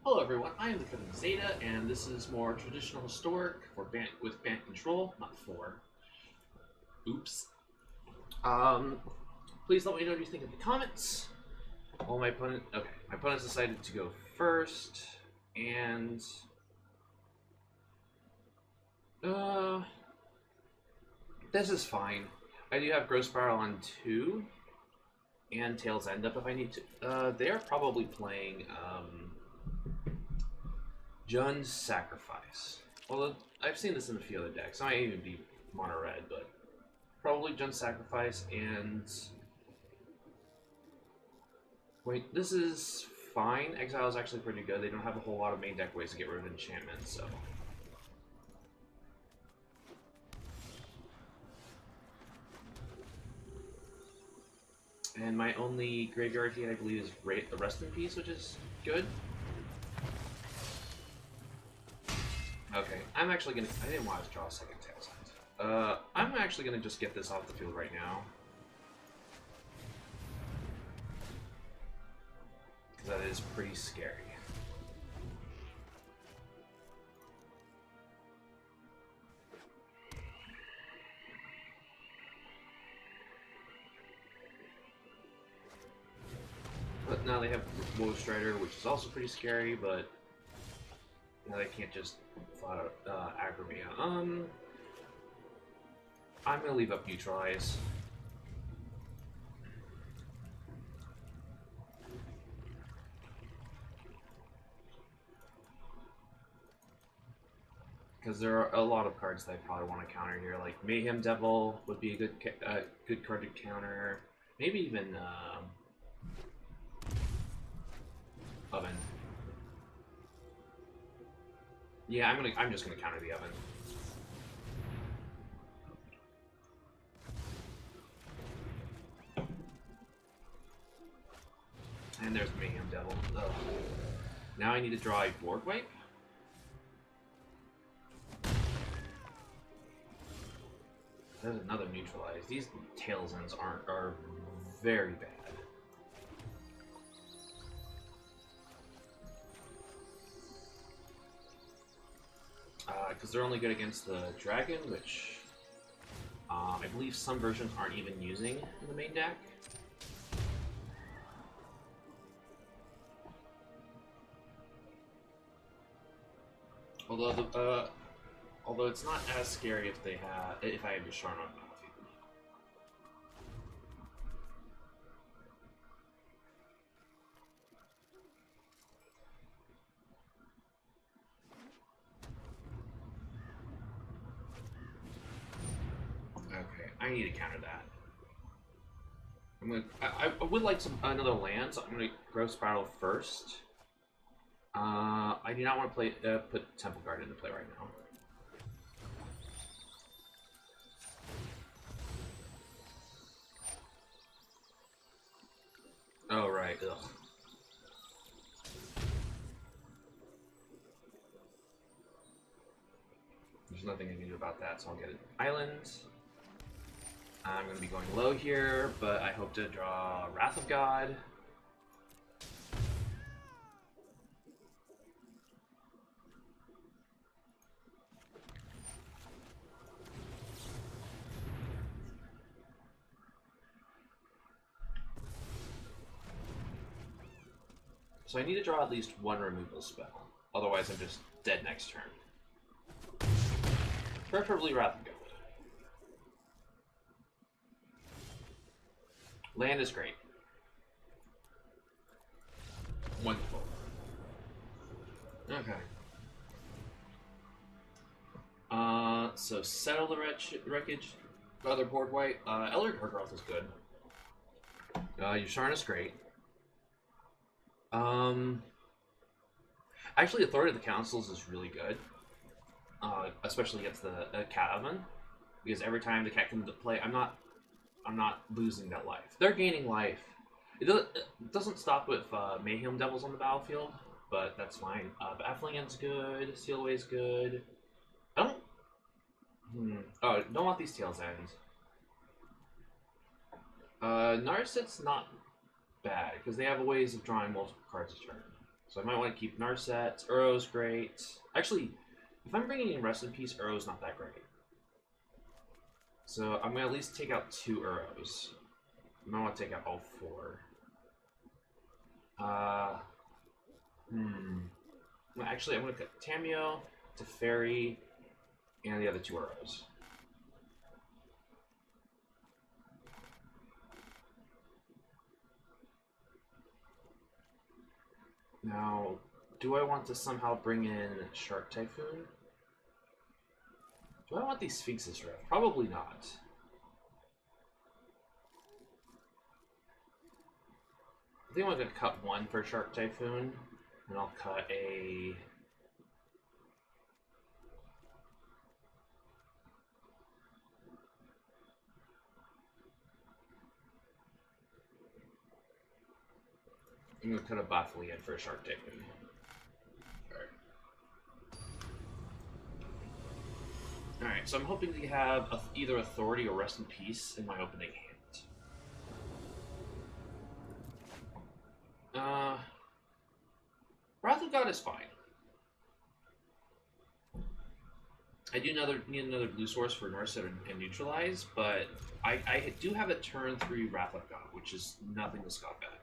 Hello everyone, I am the Kevin Zeta, and this is more traditional historic for Bant with Bant control, not for. Oops. Um, Please let me know what you think in the comments. Well, my opponents decided to go first, and this is fine. I do have Growth Spiral on 2, and Tails End Up if I need to. They are probably playing Jun's Sacrifice. Although I've seen this in a few other decks. It might even be mono red, but probably Jun's Sacrifice and wait, this is fine. Exile is actually pretty good. They don't have a whole lot of main deck ways to get rid of enchantments, so. And my only graveyard here, I believe, is the Rest in Peace, which is good. Okay, I'm actually gonna. I didn't want to draw a second Tails End. I'm actually gonna just get this off the field right now. Because that is pretty scary. But now they have Bo3, which is also pretty scary, but now they can't just flat out aggro me. I'm gonna leave up Neutralize. Because there are a lot of cards that I probably want to counter here, like Mayhem Devil would be a good card to counter. Maybe even Oven. Yeah, I'm just gonna counter the Oven. And there's Mayhem Devil. Ugh. Now I need to draw a board wipe. There's another Neutralize. These Tails Ends are very bad. Because they're only good against the Dragon, which I believe some versions aren't even using in the main deck. Although it's not as scary if I have Yasharn on battlefield. Okay, I need to counter that. I would like another land, so I'm gonna Growth Spiral first. I do not want to put Temple Guard into play right now. Oh, right. Ugh. There's nothing I can do about that, so I'll get an island. I'm going to be going low here, but I hope to draw Wrath of God. So I need to draw at least one removal spell. Otherwise I'm just dead next turn. Preferably Wrath of God. Land is great. Wonderful. Okay. So settle the wreckage. Other board white. Elder Gargoth is good. Yasharn is great. Actually, Authority of the Councils is really good, especially against the Cat Oven, because every time the cat comes into play, I'm not losing that life. They're gaining life. It doesn't stop with Mayhem Devils on the battlefield, but that's fine. Bafflingen's good. Seal Away's good. I don't. Oh, don't want these Tails Ends. Narset's not bad, because they have ways of drawing multiple cards a turn. So I might want to keep Narset. Uro's great. Actually, if I'm bringing in Rest in Peace, Uro's not that great. So I'm going to at least take out 2 Uros. I might want to take out all 4. Well, actually, I'm going to cut Tamio, Teferi, and the other 2 Uros. Now, do I want to somehow bring in Shark Typhoon? Do I want these Sphinxes Rift? Probably not. I think I'm going to cut 1 for Shark Typhoon, and I'll cut a... I'm going to cut a Baflean for a Shark Typhoon. Alright, so I'm hoping to have either Authority or Rest in Peace in my opening hand. Wrath of God is fine. I do need another blue source for Narset and Neutralize, but I do have a turn 3 Wrath of God, which is nothing to scoff at.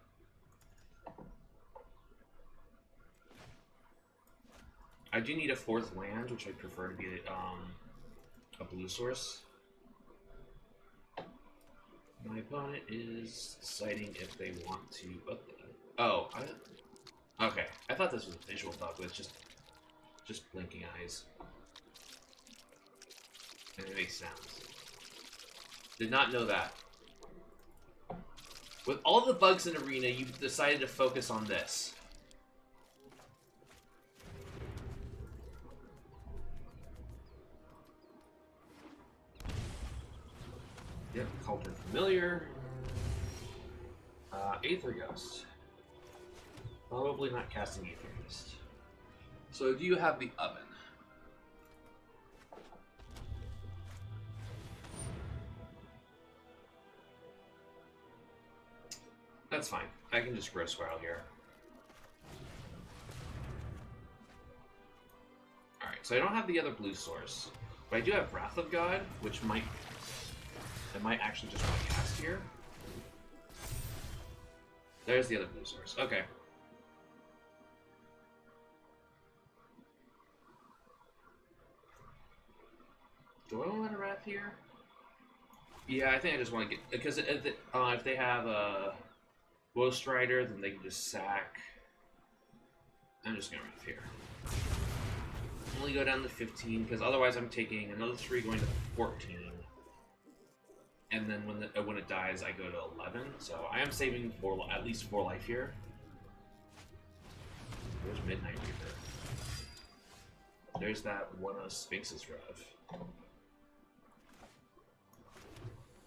I do need a 4th land, which I prefer to be a blue source. My opponent is deciding if they want to. Okay. I thought this was a visual bug with just blinking eyes, and it makes sounds. Did not know that. With all the bugs in Arena, you decided to focus on this. Yep, Cauldron Familiar. Aether Gust. Probably not casting Aether Gust. So do you have the Oven? That's fine. I can just Growth Spiral here. Alright, so I don't have the other blue source. But I do have Wrath of God, which I might actually just want to cast here. There's the other blue source. Okay. Do I want a Wrath here? Yeah, I think I just want to get... Because if they have a Woe Strider, then they can just sack. I'm just going to Wrath here. Only go down to 15, because otherwise I'm taking another 3 going to 14. And then when it dies, I go to 11. So I am saving at least 4 life here. There's Midnight Reaper. There's that one of Sphinx's Rev.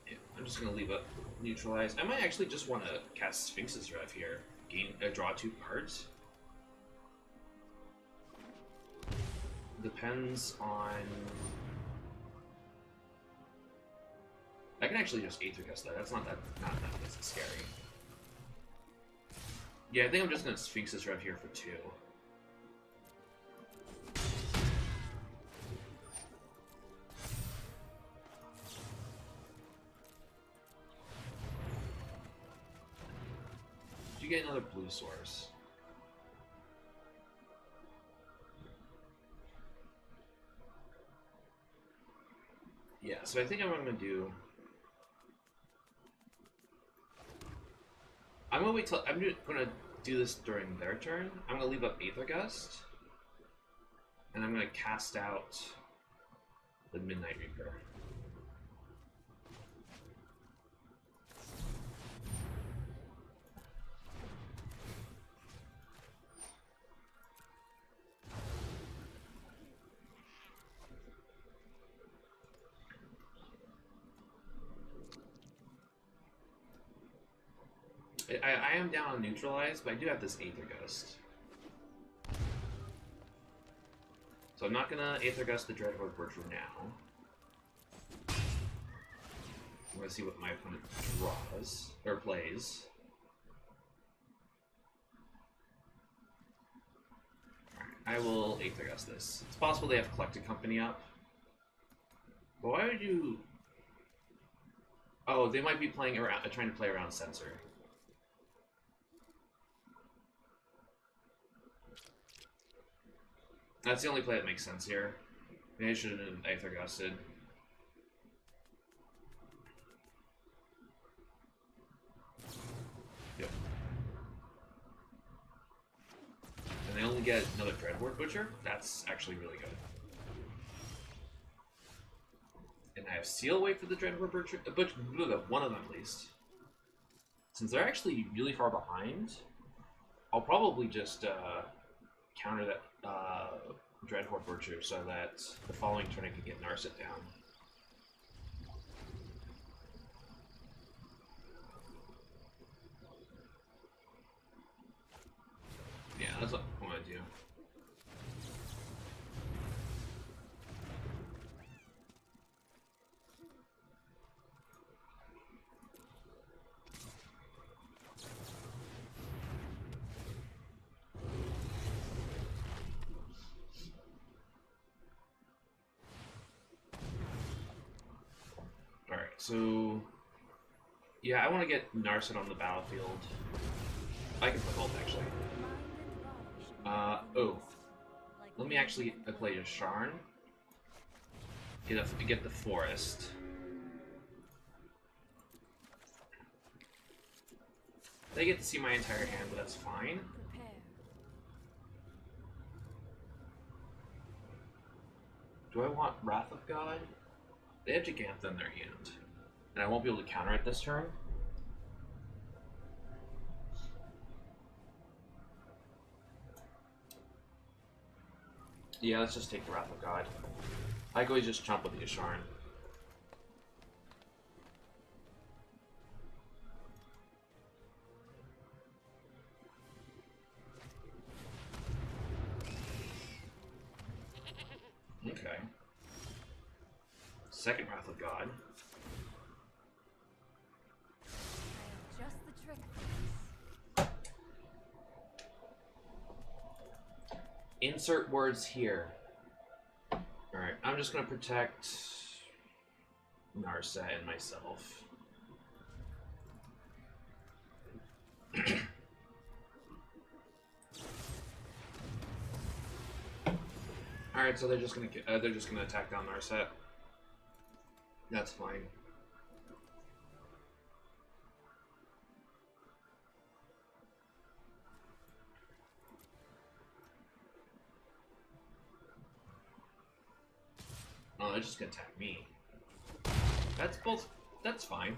Yeah, I'm just gonna leave it neutralized. I might actually just want to cast Sphinx's Rev here. Draw 2 cards. Depends on... I can actually just Aether Gust that. That's not that scary. Yeah, I think I'm just gonna Sphinx's Rev here for 2. Did you get another blue source? Yeah, so I think what I'm gonna do. I'm gonna wait till I'm gonna do this during their turn. I'm gonna leave up Aether Gust, and I'm gonna cast out the Midnight Reaper. I am down on neutralized, but I do have this Aether Gust. So I'm not gonna Aether Gust the Dreadhorde Bird for now. I'm gonna see what my opponent draws or plays. I will Aether Gust this. It's possible they have Collected Company up. But why would you... Oh, they might be playing around, trying to play around Censor. That's the only play that makes sense here. Maybe I should have been Aether Gusted. Yep. And they only get another Dreadhorde Butcher? That's actually really good. And I have Seal Wait for the Dreadhorde Butcher, one of them at least. Since they're actually really far behind, I'll probably just counter that Dreadhorde Butcher so that the following turn I can get Narset down. Yeah, that's what I want to do. Alright, so... Yeah, I want to get Narset on the battlefield. I can play both, actually. Oh. Let me actually play a Sharn. Get the Forest. They get to see my entire hand, but that's fine. Do I want Wrath of God? They have Gigantha in their hand. And I won't be able to counter it this turn. Yeah, let's just take the Wrath of God. I can always just chomp with the Yasharn. Okay. Second Wrath of God. Just the trick. Insert words here. Alright, I'm just gonna protect Narset and myself. Alright, so they're just gonna attack down Narset. That's fine. Oh, they're just gonna attack me. That's fine.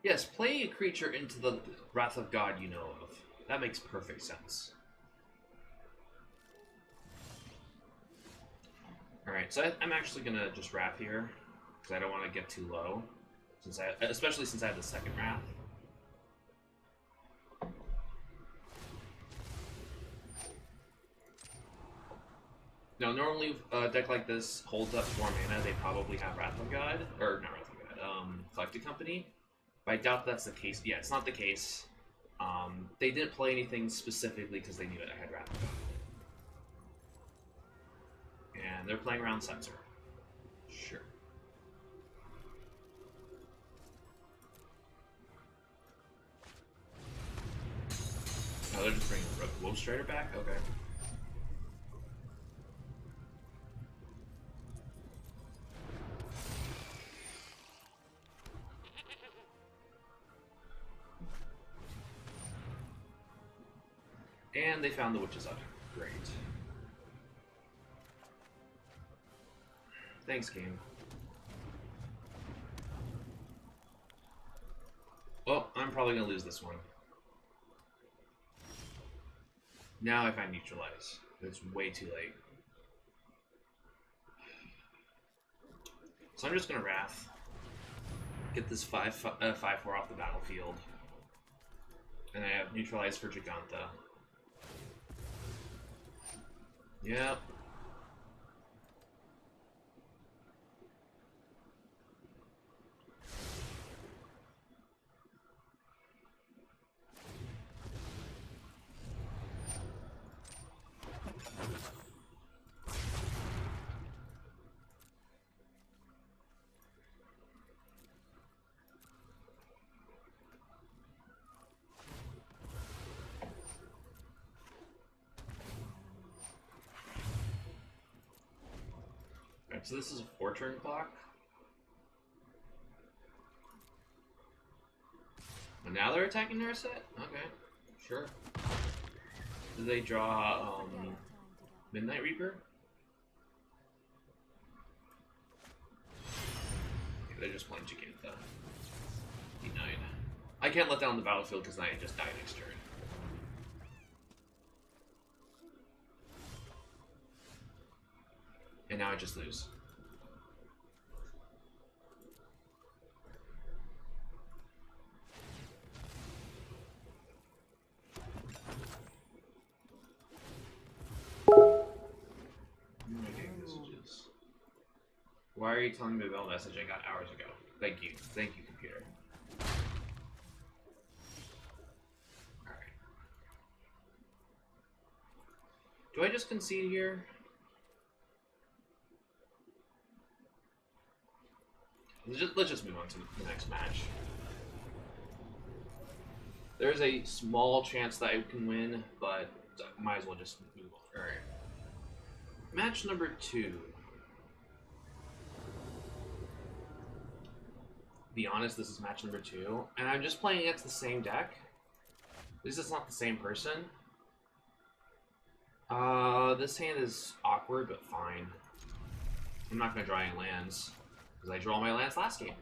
Yes, play a creature into the Wrath of God you know of. That makes perfect sense. Alright, so I'm actually gonna just Wrath here, because I don't want to get too low. Especially since I have the second Wrath. Now, normally a deck like this holds up 4 mana, they probably have Wrath of God, or not Wrath of God, Collected Company. But I doubt that's the case. Yeah, it's not the case. They didn't play anything specifically because they knew I had Wrath of God. And they're playing around Censor. Sure. Oh, they're just bringing Wolf Strider back? Okay. And they found the Witch's Hut. Great. Thanks, game. Oh, I'm probably gonna lose this one. Now if I neutralize, it's way too late. So I'm just gonna Wrath. Get this 5/4 off the battlefield. And I have neutralize for Gigantha. Yep. Alright, so this is a 4-turn clock. And now they're attacking their set? Okay, sure. Do they draw Midnight Reaper? Okay, they're just playing Giganta. D9. I can't let down the battlefield because I just die next turn. And now I just lose. Why are you telling me about a message I got hours ago? Thank you. Thank you, computer. Alright. Do I just concede here? Let's just move on to the next match. There's a small chance that I can win, but might as well just move on. Alright. Match number 2. Be honest, this is match number 2, and I'm just playing against the same deck. This is not the same person. This hand is awkward, but fine. I'm not going to draw any lands, because I draw my lands last game.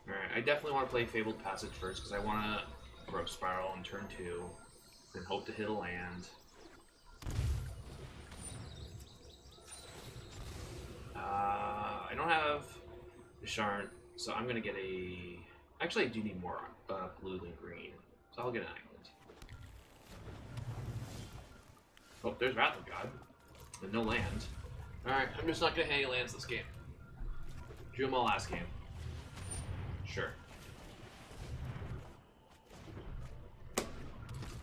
Alright, I definitely want to play Fabled Passage first, because I want to Growth Spiral on turn 2, then hope to hit a land. I don't have the Sharn, so I'm gonna get a... Actually, I do need more blue than green, so I'll get an island. Oh, there's Wrath of God, and no land. Alright, I'm just not gonna hit any lands this game. Drew them all last game. Sure.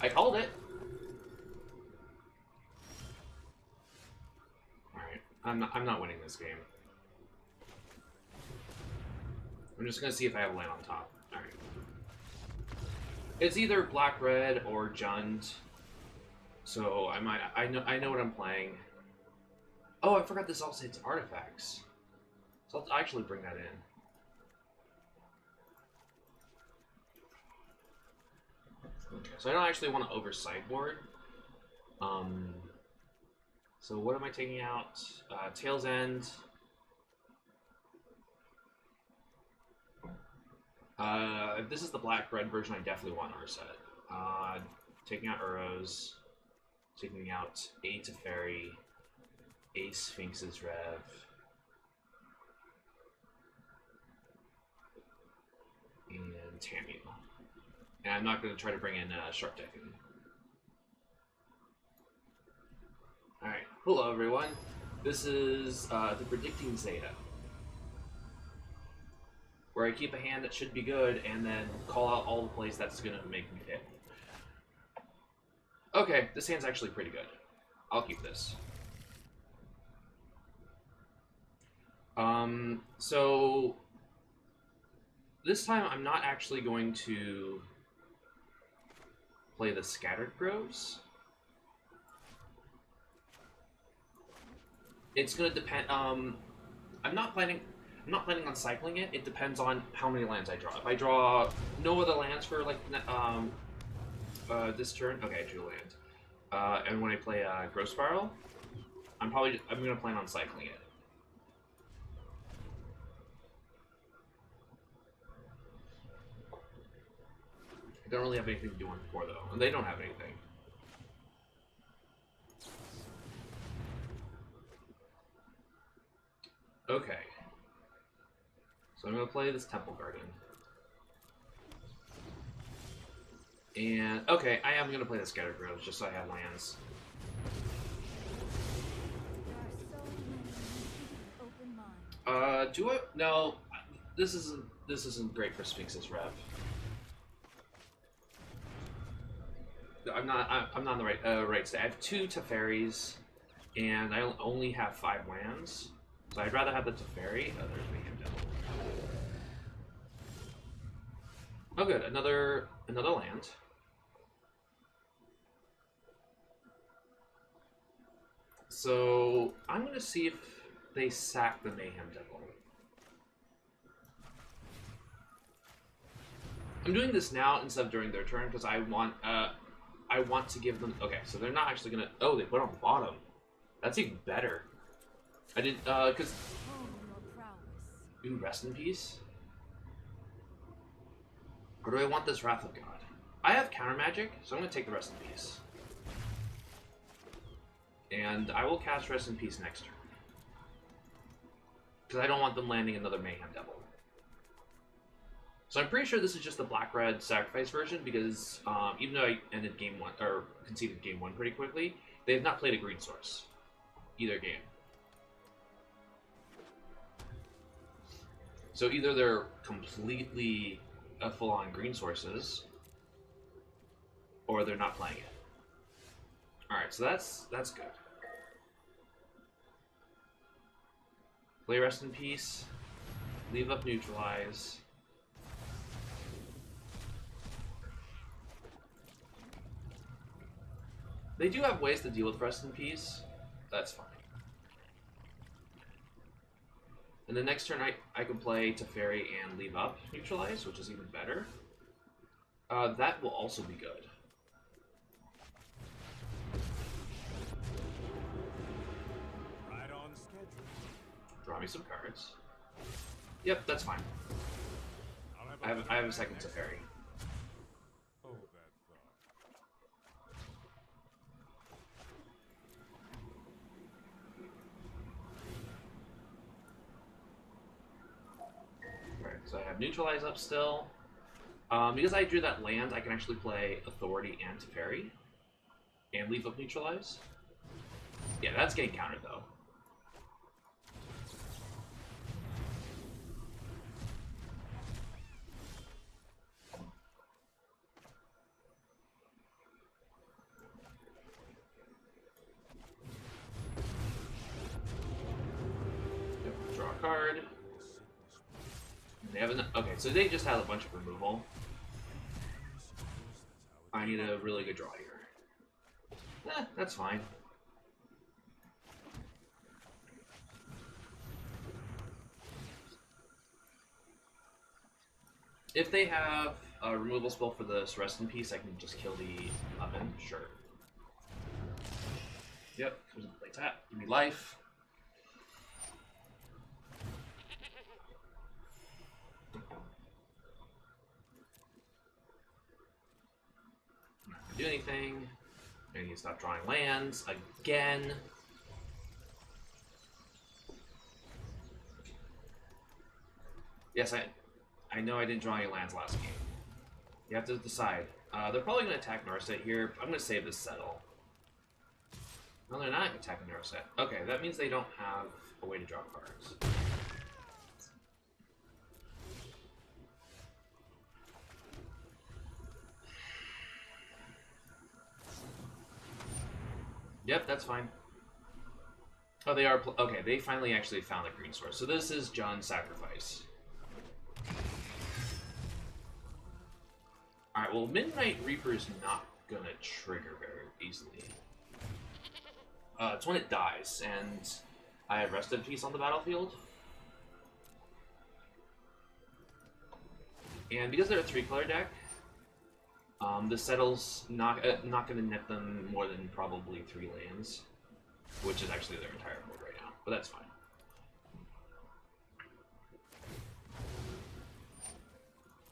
I called it! Alright, I'm not winning this game. I'm just gonna see if I have a land on top. Alright. It's either black-red or Jund. So I know what I'm playing. Oh, I forgot this also hits artifacts. So I'll actually bring that in. Okay, so I don't actually want to over sideboard. So what am I taking out? Tail's End. If this is the black-red version, I definitely want Urset. Taking out Uros. Taking out a Teferi. A Sphinx's Rev. And Tamiyo. And I'm not going to try to bring in Sharp Decking. Alright, hello everyone. This is the Predicting Zeta, where I keep a hand that should be good and then call out all the plays that's going to make me hit. Okay, this hand's actually pretty good. I'll keep this. So this time I'm not actually going to play the Scattered Groves. It's gonna depend. I'm not planning on cycling it. It depends on how many lands I draw. If I draw no other lands for like this turn, okay, I drew a land. And when I play Growth Spiral, I'm gonna plan on cycling it. I don't really have anything to do on 4 though, and they don't have anything. Okay. So I'm going to play this Temple Garden. And, okay, I am going to play the Scattered Groves just so I have lands. Do I? No, this isn't great for Sphinx's Rev. I'm not on the right state. I have 2 Teferis, and I only have 5 lands. So I'd rather have the Teferi. Oh, there's Mayhem Devil. Oh, good. Another land. So I'm gonna see if they sack the Mayhem Devil. I'm doing this now instead of during their turn because I want to give them. Okay, so they're not actually gonna. Oh, they put it on the bottom. That's even better. I did because. Ooh, rest in peace. Or do I want this Wrath of God? I have counter magic, so I'm gonna take the rest in peace. And I will cast Rest in Peace next turn. Because I don't want them landing another Mayhem Devil. So I'm pretty sure this is just the black-red sacrifice version because even though I ended game 1, or conceded game 1 pretty quickly, they have not played a green source. Either game. So either they're completely full-on green sources, or they're not playing it. Alright, so that's good. Play Rest in Peace. Leave up Neutralize. They do have ways to deal with Rest in Peace. That's fine. And the next turn I can play Teferi and leave up Neutralize, which is even better. That will also be good. Right on schedule. Draw me some cards. Yep, that's fine. I have a second Teferi. Hold that thought. Right, so I have Neutralize up still. Because I drew that land, I can actually play Authority and Teferi. And leave up Neutralize. Yeah, that's getting countered though. Yep, draw a card. They have okay, so they just had a bunch of removal. I need a really good draw here. That's fine. If they have a removal spell for this Rest in Peace, I can just kill the oven. Sure. Yep, comes into play tap. Give me life. Do anything. I need to stop drawing lands again. Yes, I know I didn't draw any lands last game. You have to decide. They're probably going to attack Narset here. I'm going to save this settle. No, they're not attacking Narset. Okay, that means they don't have a way to draw cards. Yep, that's fine. Oh, they are... okay, they finally actually found a green source. So this is John's Sacrifice. Alright, well, Midnight Reaper is not gonna trigger very easily. It's when it dies, and I have Rest in Peace on the battlefield. And because they're a 3-color deck, the settle's not going to net them more than probably 3 lands, which is actually their entire board right now, but that's fine.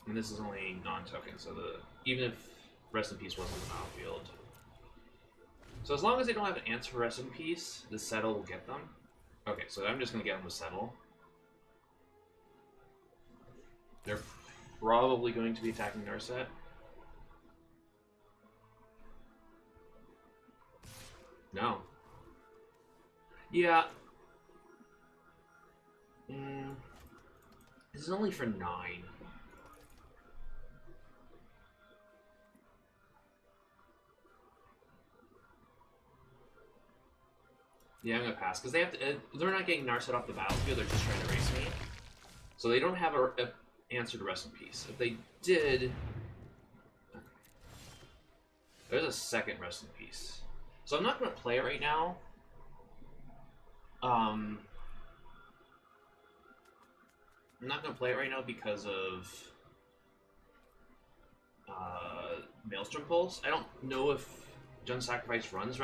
And this is only non-token, so even if Rest in Peace was on the battlefield. So as long as they don't have an answer for Rest in Peace, the settle will get them. Okay, so I'm just going to get them to settle. They're probably going to be attacking Narset. No. Yeah. This is only for 9. Yeah, I'm gonna pass because they have to. They're not getting Narset off the battlefield. They're just trying to race me, so they don't have a answer to Rest in Peace. If they did, there's a second Rest in Peace. So I'm not gonna play it right now. I'm not gonna play it right now because of Maelstrom Pulse. I don't know if Jund Sacrifice runs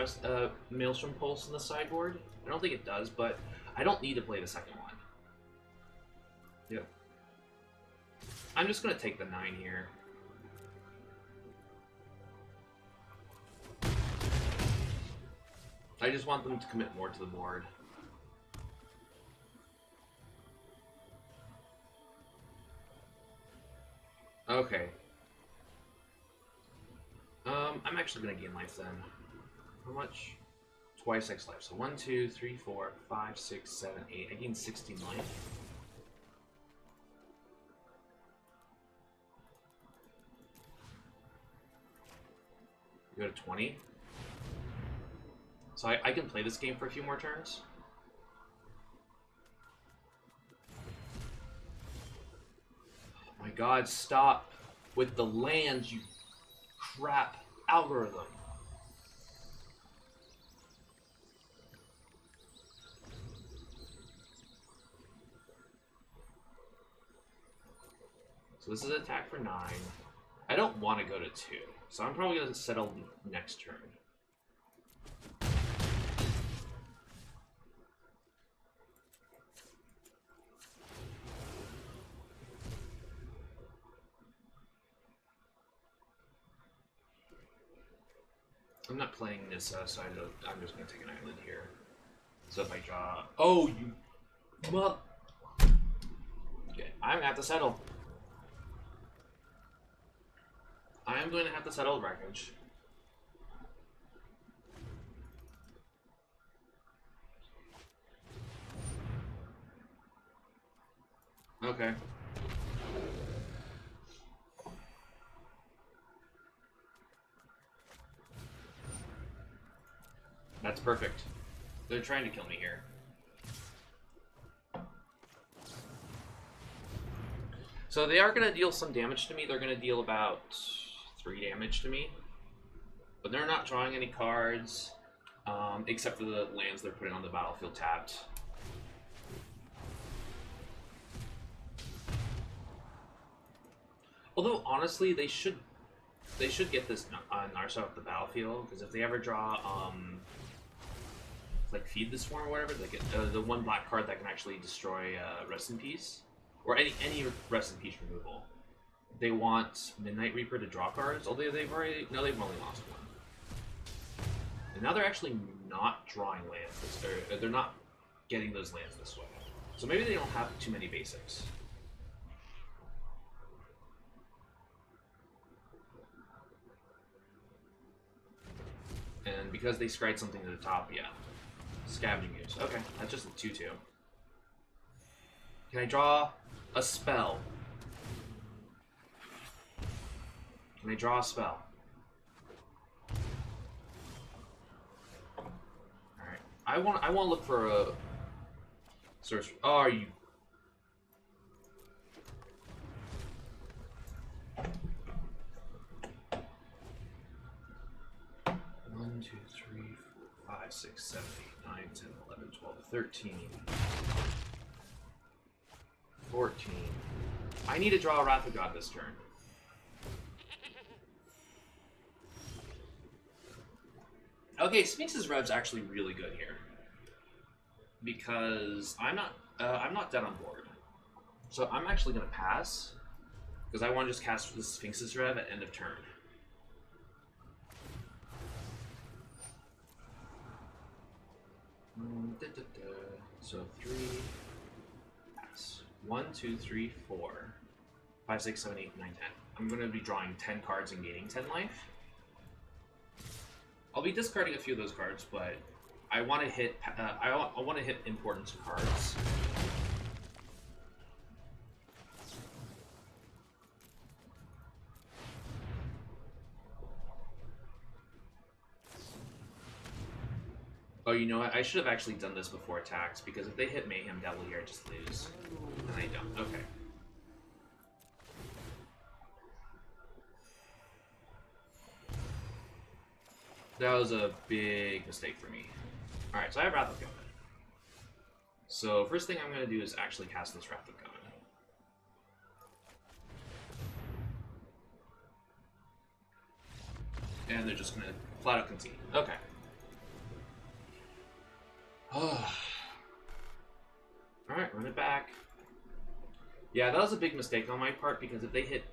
Maelstrom Pulse in the sideboard. I don't think it does, but I don't need to play the second one. Yep. I'm just gonna take the 9 here. I just want them to commit more to the board. Okay. I'm actually gonna gain life then. How much? Twice X life. So 1, 2, 3, 4, 5, 6, 7, 8. I gain 16 life. Go to 20. So I can play this game for a few more turns. Oh my god, stop with the lands, you crap algorithm. So this is an attack for 9. I don't want to go to 2, so I'm probably going to settle next turn. I'm not playing this side, I'm just going to take an island here. So if I draw... Oh, you... Well... Okay, I'm going to have to settle. I'm going to have to settle wreckage. Okay. That's perfect. They're trying to kill me here. So they are going to deal some damage to me. They're going to deal about 3 damage to me. But they're not drawing any cards, except for the lands they're putting on the battlefield tapped. Although, honestly, they should get this Narsa off the battlefield, because if they ever draw, like Feed the Swarm or whatever, they get the 1 black card that can actually destroy Rest in Peace, or any Rest in Peace removal. They want Midnight Reaper to draw cards, although they've only lost 1. And now they're actually not drawing lands, they're not getting those lands this way. So maybe they don't have too many basics. And because they scried something to the top, yeah. Scavenging Ooze. Okay, that's just a 2-2. Can I draw a spell? Can I draw a spell? Alright. I want to look for a search. Oh, are you... One, 2, 3, 4, 5, 6, 7, 8, 9, 10, 11, 12, 13, 14. I need to draw a Wrath of God this turn. Okay, Sphinx's Rev's actually really good here. Because I'm not dead on board. So I'm actually gonna pass. Because I want to just cast the Sphinx's Rev at end of turn. So 3 pass. 1, 2, 3, 4, 5, 6, 7, 8, 9, 10. I'm going to be drawing 10 cards and gaining 10 life. I'll be discarding a few of those cards, but I want to hit. I want to hit important cards. Oh, you know what? I should have actually done this before attacks, because if they hit Mayhem Devil here, I just lose. And I don't. Okay. That was a big mistake for me. Alright, so I have Wrath of God. So first thing I'm going to do is actually cast this Wrath of God. And they're just going to flat out concede. Okay. Alright, run it back. Yeah, that was a big mistake on my part, because if they hit,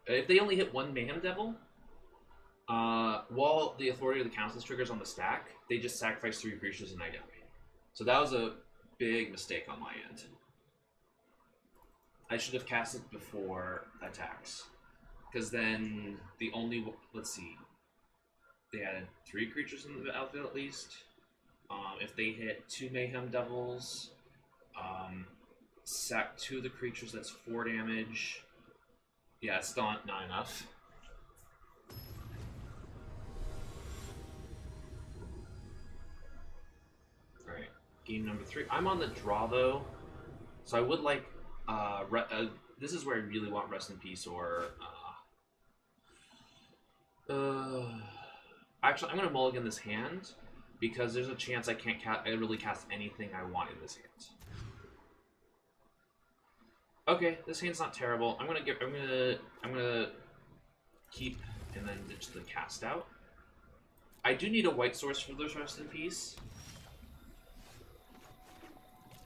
if they only hit one Mayhem Devil, while the Authority of the Council triggers on the stack, they just sacrifice 3 creatures and I die. So that was a big mistake on my end. I should have cast it before attacks. Because then the only, let's see, they added 3 creatures in the outfield at least. If they hit 2 Mayhem Devils, sack 2 of the creatures, that's 4 damage. Yeah, it's still not enough. Alright, game number 3. I'm on the draw though, so I would like, this is where I really want Rest in Peace or, actually, I'm going to mulligan this hand, because there's a chance I can't really cast anything I want in this hand. Okay, this hand's not terrible. I'm gonna keep and then ditch the cast out. I do need a white source for this Rest in Peace.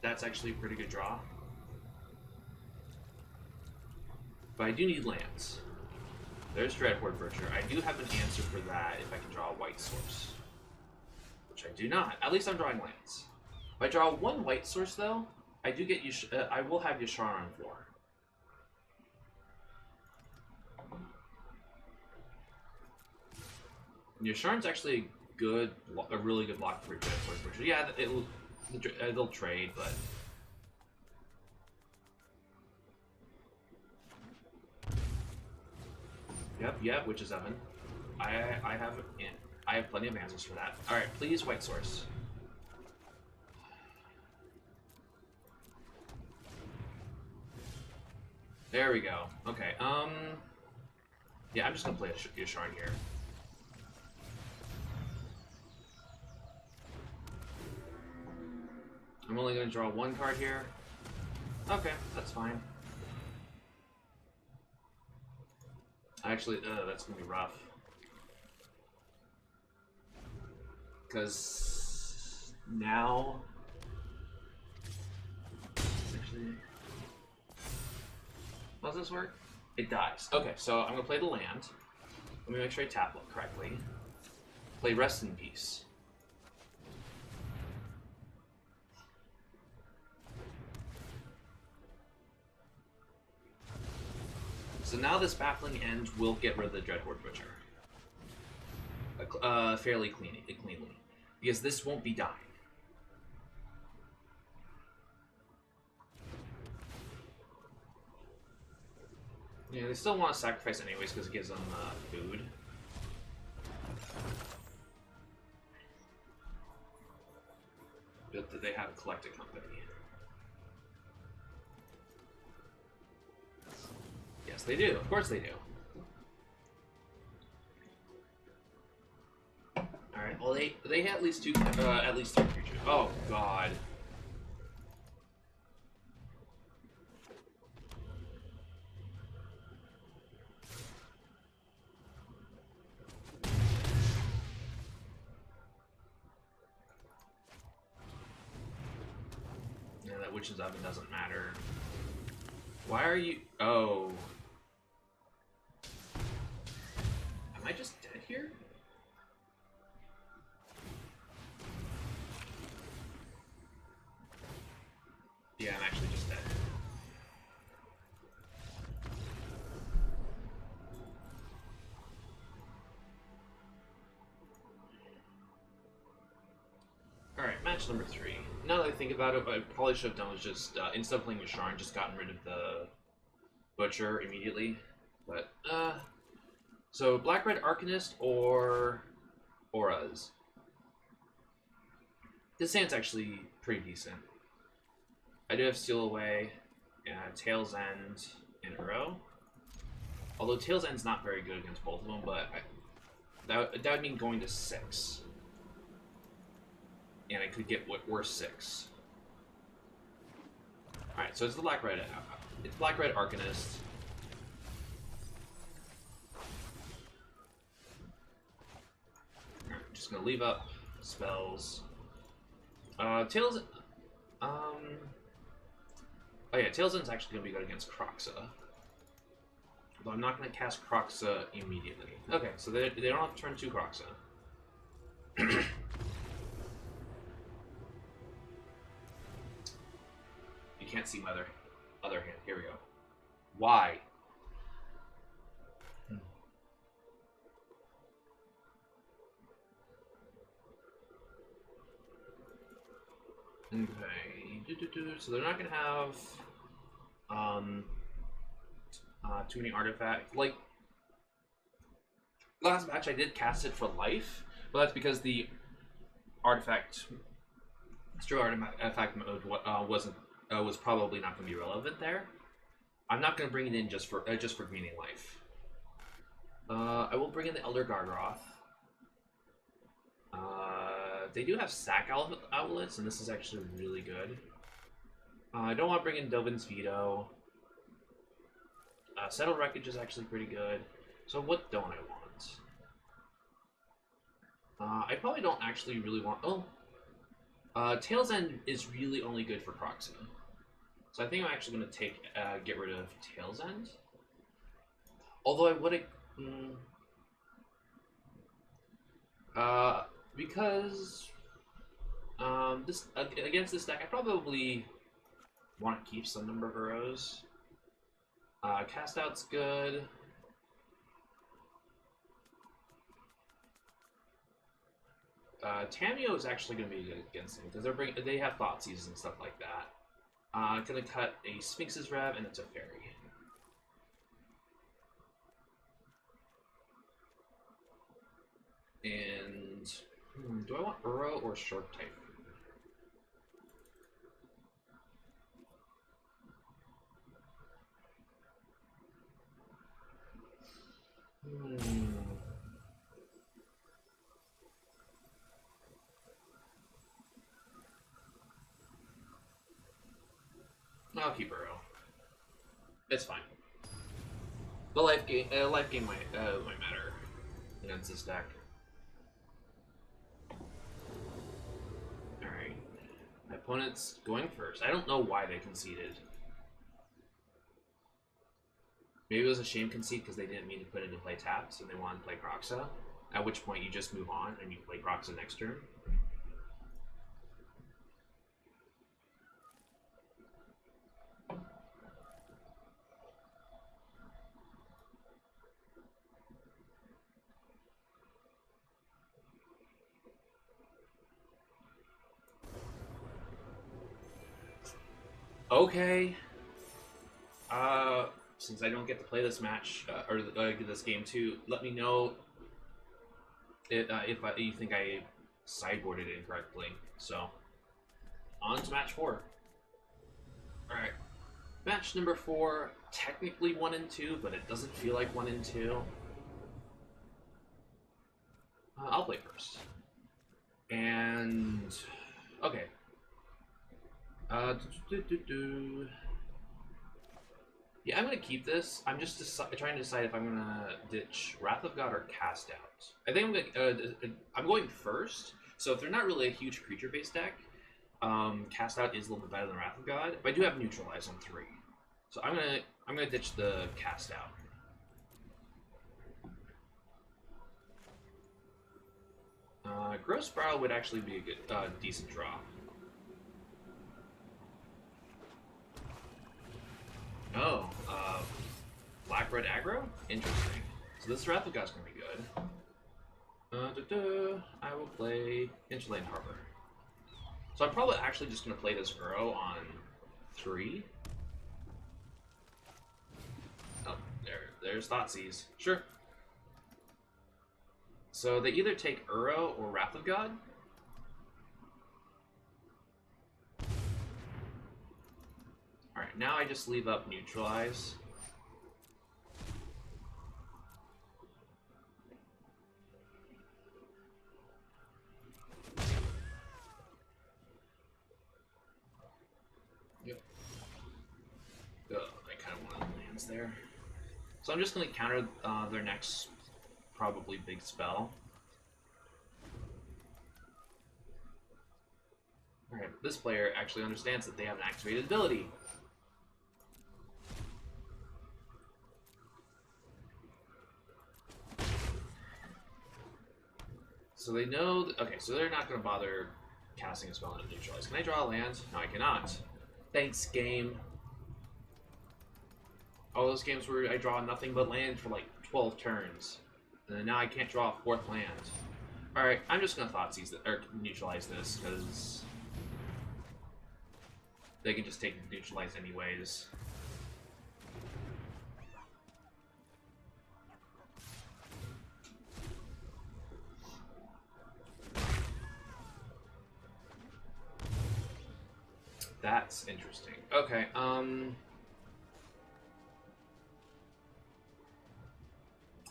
That's actually a pretty good draw. But I do need lands. There's Dreadhorde Butcher. I do have an answer for that if I can draw a white source. Which I do not. At least I'm drawing lands. If I draw 1 white source though, I do get I will have Yashar on floor. Yasharn's actually a really good block for Dreadhorde Butcher. Yeah, they'll trade, but yep, Witch's Oven. I have plenty of answers for that. All right, please white source. There we go. Okay. Yeah, I'm just gonna play a Yasharn here. I'm only gonna draw 1 card here. Okay, that's fine. Actually, that's gonna be rough. Because now, actually, how does this work? It dies. Okay, so I'm gonna play the land. Let me make sure I tap it correctly. Play Rest in Peace. So now this Baffling End will get rid of the Dreadhorde Butcher. Fairly cleanly. Because this won't be dying. Yeah, they still want to sacrifice anyways because it gives them food. But they have a collected company. Yes, they do. Of course they do. Alright, well they had at least 3 creatures. Oh god. Yeah, that Witch's Oven doesn't matter. Why are you... Oh. Am I just dead here? Yeah, I'm actually just dead. Alright, match number 3. Now that I think about it, what I probably should have done was just, instead of playing Yasharn, just gotten rid of the Butcher immediately. But, so Black-Red Arcanist or Auras. This hand's actually pretty decent. I do have Steal Away, Tail's End, and Arrow. Although Tail's End's not very good against both of them, but that would mean going to 6. And I could get worse 6. Alright, so it's the black-red. It's black-red Arcanist. Alright, just gonna leave up spells. Tails. Oh yeah, Tailsend's actually gonna be good against Croxa. But I'm not gonna cast Croxa immediately. Okay, so they don't have to turn 2 Croxa. You can't see my other hand. Here we go. Why? Okay. So they're not gonna have too many artifacts. Like last match, I did cast it for life, but that's because the artifact, Stro artifact mode, was probably not going to be relevant there. I'm not going to bring it in just for gaining life. I will bring in the Elder Gargoth. They do have sack outlets, and this is actually really good. I don't want to bring in Dovin's Veto. Settled Wreckage is actually pretty good. So what don't I want? I probably don't actually really want... Tail's End is really only good for Croxa. So I think I'm actually going to get rid of Tail's End. Although I would... because... against this deck, I probably want to keep some number of arrows. Cast Out's good. Tamio is actually going to be good against them because they have Thoughtseize and stuff like that. I'm going to cut a Sphinx's Rev, and it's a fairy. And do I want Uro or Shark Typhoon? I'll keep Uro. It's fine. The life gain might matter against this deck. Alright. My opponent's going first. I don't know why they conceded. Maybe it was a shame concede because they didn't mean to put it into play taps and they wanted to play Croxa. At which point you just move on and you play Croxa next turn. Okay. Since I don't get to play this match, or this game too, let me know if you think I sideboarded it incorrectly. So, on to match 4. Alright. Match number 4, technically 1 and 2, but it doesn't feel like 1 and 2. I'll play first. And... okay. Yeah, I'm gonna keep this. I'm just trying to decide if I'm gonna ditch Wrath of God or Cast Out. I think I'm going first. So if they're not really a huge creature-based deck, Cast Out is a little bit better than Wrath of God. But I do have Neutralize on 3, so I'm gonna ditch the Cast Out. Gross Spiral would actually be a good, decent draw. Oh, black-red aggro? Interesting. So this Wrath of God's gonna be good. I will play Interlane Harbor. So I'm probably actually just gonna play this Uro on 3. Oh, there's Thoughtseize. Sure. So they either take Uro or Wrath of God. Alright, now I just leave up Neutralize. Yep. lands there. So I'm just going to counter their next probably big spell. Alright, this player actually understands that they have an activated ability. So they know... Okay, so they're not going to bother casting a spell and neutralize. Can I draw a land? No, I cannot. Thanks, game. All those games where I draw nothing but land for like 12 turns. And then now I can't draw a 4th land. Alright, I'm just going to Thoughtseize or neutralize this, because they can just take neutralize anyways. That's interesting. Okay,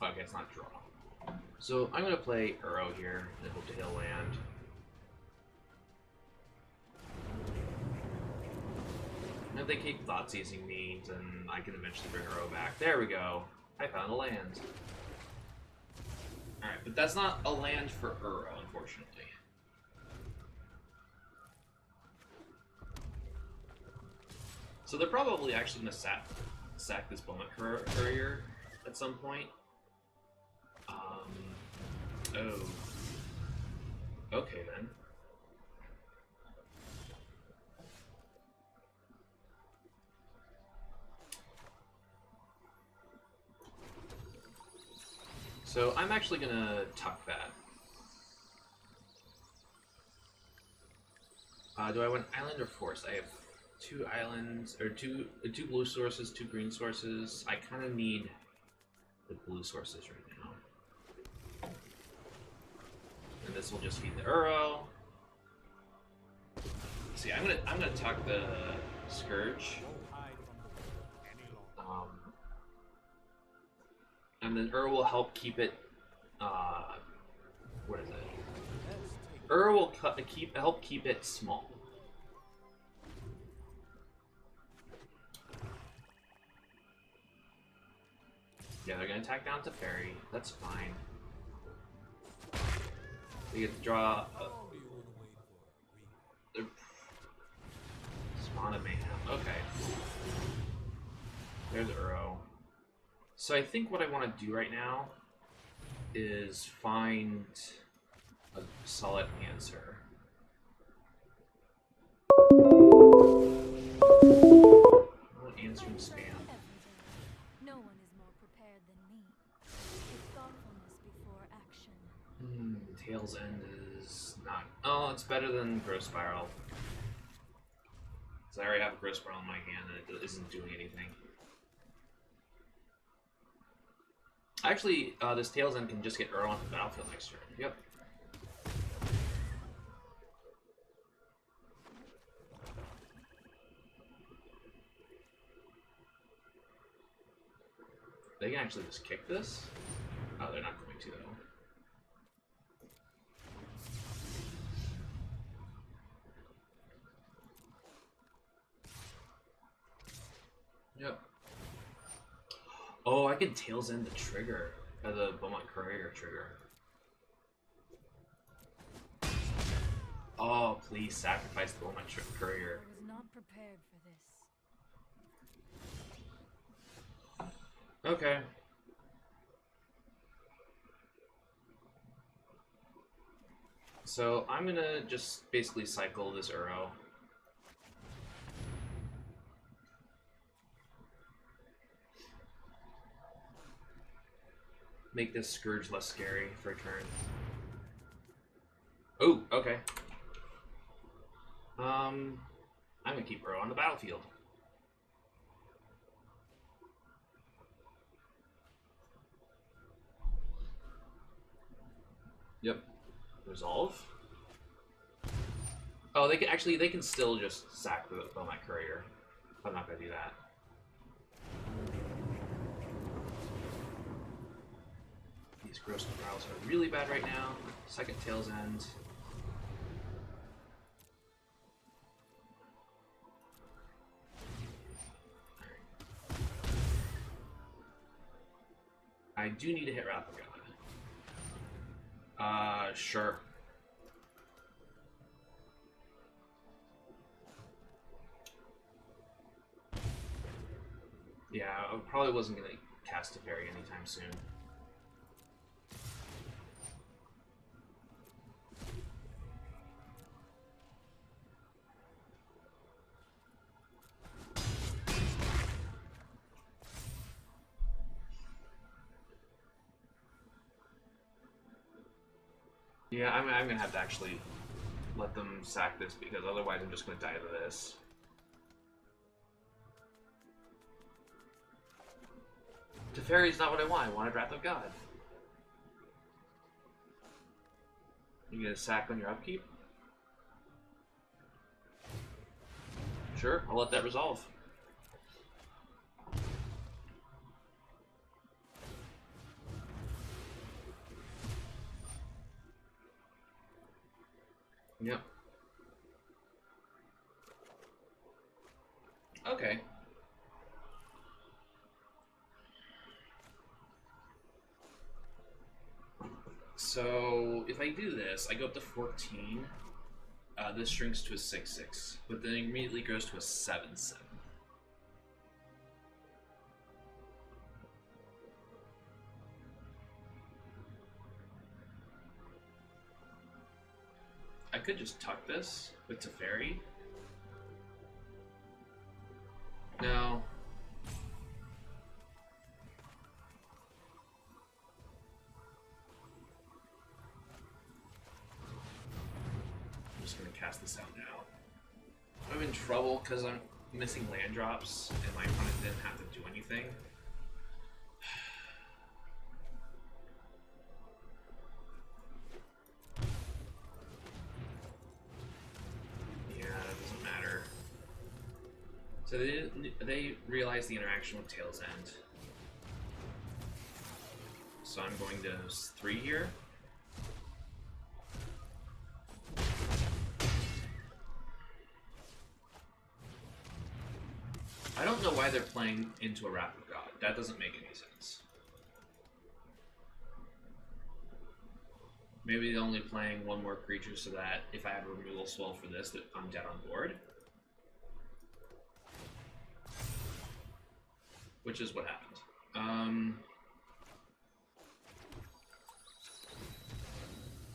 okay, it's not draw. So I'm gonna play Uro here and hope to heal land. And if they keep Thoughtseizing me, then I can eventually bring Uro back. There we go. I found a land. Alright, but that's not a land for Uro, unfortunately. So they're probably actually going to sack this Bant Courier at some point. Oh. Okay, then. So I'm actually going to tuck that. Do I want island or forest? I have 2 islands, or two blue sources, 2 green sources. I kind of need the blue sources right now. And this will just feed the Uro. See, I'm gonna tuck the Scourge. And then Uro will help keep it. What is it? Uro will help keep it small. Yeah, they're gonna attack down to Fairy. That's fine. They get to draw. Spawn of Mayhem. Okay. There's Uro. So I think what I want to do right now is find a solid answer. What answering spam? No one is more prepared than me. With thoughtfulness before action. Tail's End is not... Oh, it's better than Growth Spiral. So I already have a Growth Spiral in my hand and it isn't doing anything. Actually, this Tail's End can just get Uro onto the battlefield next turn. Yep. They can actually just kick this? Oh, they're not going to, though. Yep. Oh, I can Tails End the trigger. The Bant Courier trigger. Oh, please sacrifice the Bant Courier. I was not prepared for this. Okay. So I'm gonna just basically cycle this Uro. Make this Scourge less scary for a turn. Oh, okay. I'm gonna keep Uro on the battlefield. Yep. Resolve. Oh, they can still just sack the Bant Courier. I'm not gonna do that. These Gross Morales are really bad right now. Second Tail's End. I do need to hit Wrath of God. Sure. Yeah, I probably wasn't going to cast a fairy anytime soon. Yeah, I'm gonna have to actually let them sack this because otherwise I'm just gonna die to this. Teferi's not what I want. I wanted Wrath of God. You gonna sack on your upkeep? Sure, I'll let that resolve. Yep. Okay. So, if I do this, I go up to 14. This shrinks to a 6/6, but then immediately goes to a 7/7. I could just tuck this with Teferi. No. I'm just gonna cast this out now. I'm in trouble because I'm missing land drops and my opponent didn't have to do anything. So they realize the interaction with Tail's End. So I'm going to 3 here. I don't know why they're playing into a Wrath of God. That doesn't make any sense. Maybe they're only playing one more creature so that if I have a removal spell for this, that I'm dead on board. Which is what happened.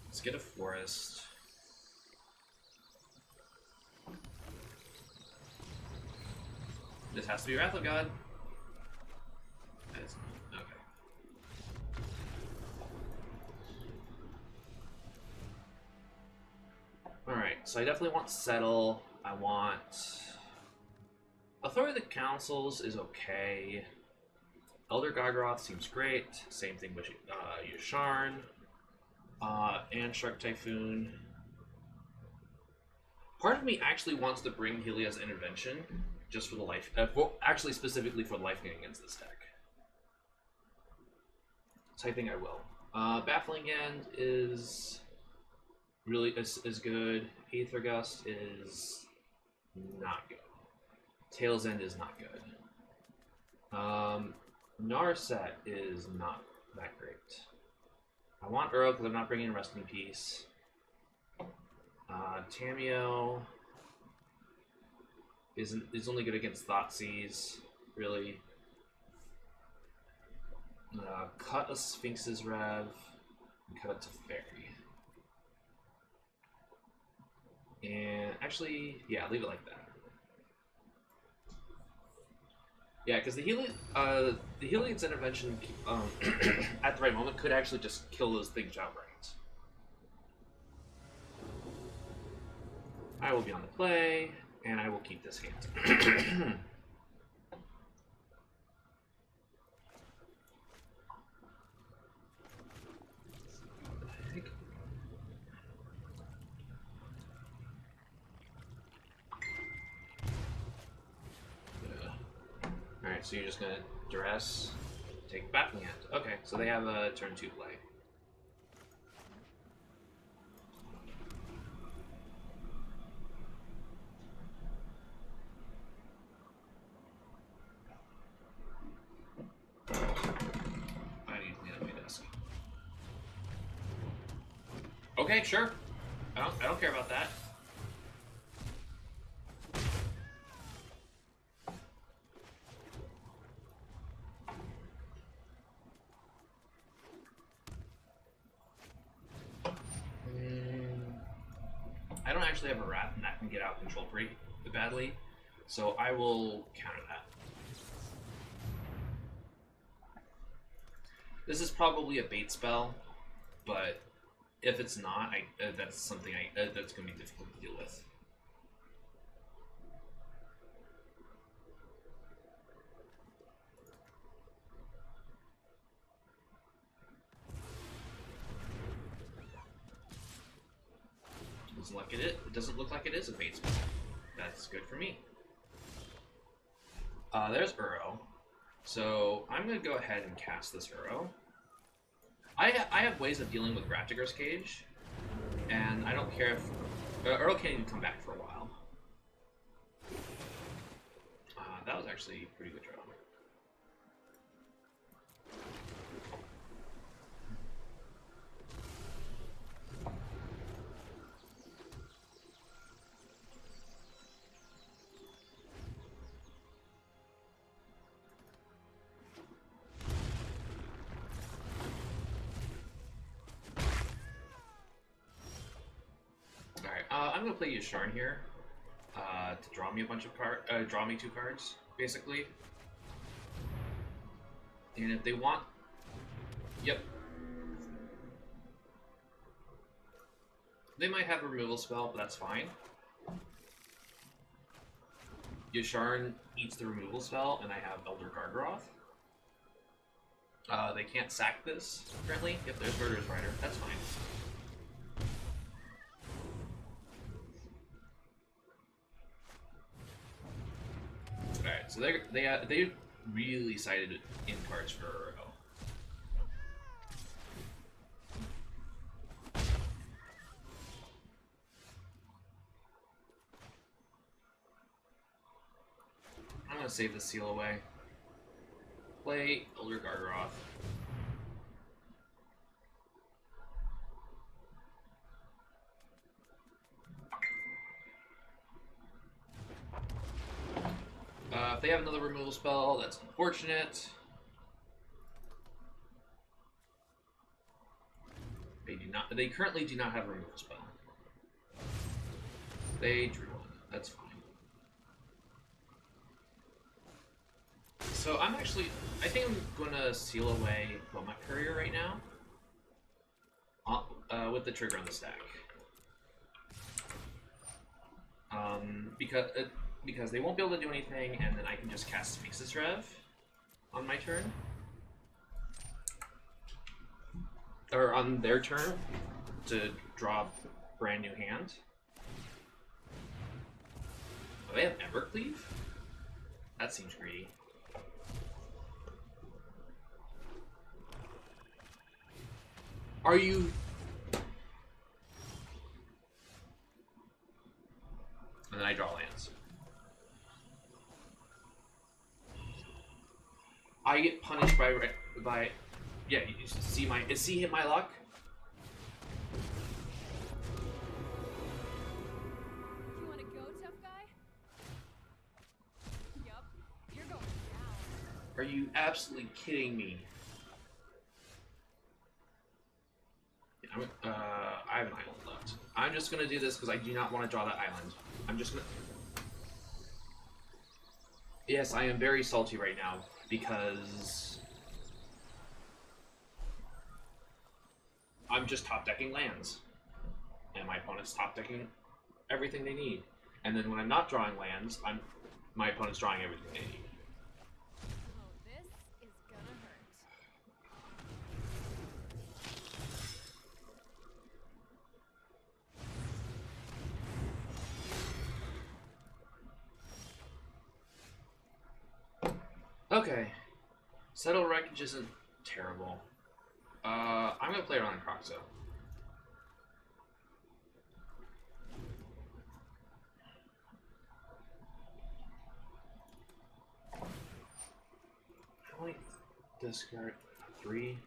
Let's get a forest. This has to be Wrath of God. That is not. Okay. Alright, so I definitely want Settle. I want... Authority of the Councils is okay. Elder Gargaroth seems great. Same thing with Yasharn. And Shark Typhoon. Part of me actually wants to bring Helia's Intervention just for the life... actually, specifically for life gain against this deck. So I think I will. Baffling End is really is good. Aether Gust is not good. Tail's End is not good. Narset is not that great. I want Uro because I'm not bringing Rest in Peace. Tameo is only good against Thoughtseize, really. Cut a Sphinx's Rev and cut it to Fairy. And actually, yeah, leave it like that. Yeah, because the Heliod's Intervention at the right moment could actually just kill those things outright. I will be on the play, and I will keep this hand. Alright, so you're just gonna duress, take Baffling Hand. Okay, so they have a turn 2 play. I need Okay, sure. I don't care about that. I don't actually have a rat and that can get out of control pretty badly, so I will counter that. This is probably a bait spell, but if it's not, that's something that's going to be difficult to deal with. It doesn't look like it is a bait spell. That's good for me. There's Uro. So I'm going to go ahead and cast this Uro. I have ways of dealing with Rakdos Cage, and I don't care if Uro can't even come back for a while. That was actually a pretty good draw. I'm gonna play Yasharn here to draw me a bunch of draw me 2 cards, basically. And if they want, yep, they might have a removal spell, but that's fine. Yasharn eats the removal spell, and I have Elder Gargaroth. They can't sack this currently. Yep, there's Murderous Rider. That's fine. Alright, so they really cited in cards for Uro. I'm gonna save the seal away. Play Elder Gargaroth. If they have another removal spell, that's unfortunate. They do not. They currently do not have a removal spell. They drew one. That's fine. So I'm actually. I think I'm gonna seal away Bant Courier right now. With the trigger on the stack. Because they won't be able to do anything, and then I can just cast Sphinx's Rev on my turn. Or on their turn to draw a brand new hand. Oh, they have Evercleave? That seems greedy. Are you... And then I draw lands. I get punished by yeah, you see my hit my luck? You wanna go, tough guy? Yup, you're going down. Are you absolutely kidding me? I have an island left. I'm just gonna do this because I do not want to draw that island. I'm just gonna... Yes, I am very salty right now because I'm just top decking lands, and my opponent's top decking everything they need. And then when I'm not drawing lands, my opponent's drawing everything they need. Oh, this is gonna hurt. Okay, Settle Wreckage isn't terrible. I'm gonna play around in Croxo. How many discard 3?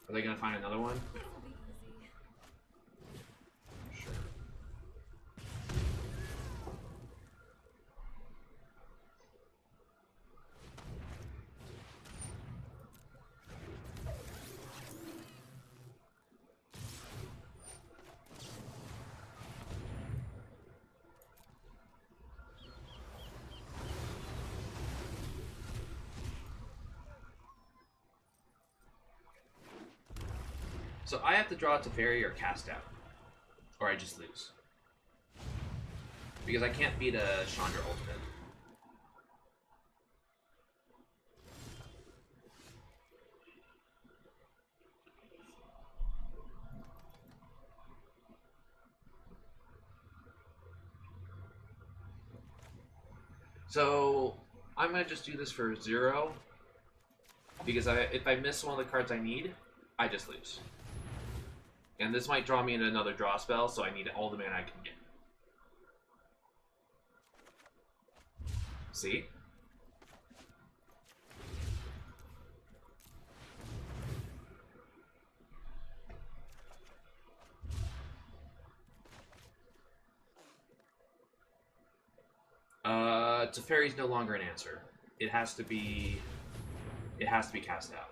Are they gonna find another one? This'll be easy. So I have to draw Teferi or cast out. Or I just lose. Because I can't beat a Chandra ultimate. So I'm gonna just do this for 0. Because if I miss one of the cards I need, I just lose. And this might draw me into another draw spell, so I need all the mana I can get. See? Teferi's no longer an answer. It has to be cast out.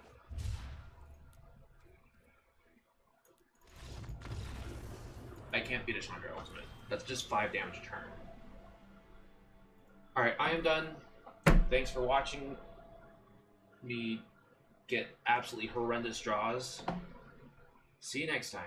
I can't beat a Chandra ultimate. That's just 5 damage a turn. Alright, I am done. Thanks for watching me get absolutely horrendous draws. See you next time.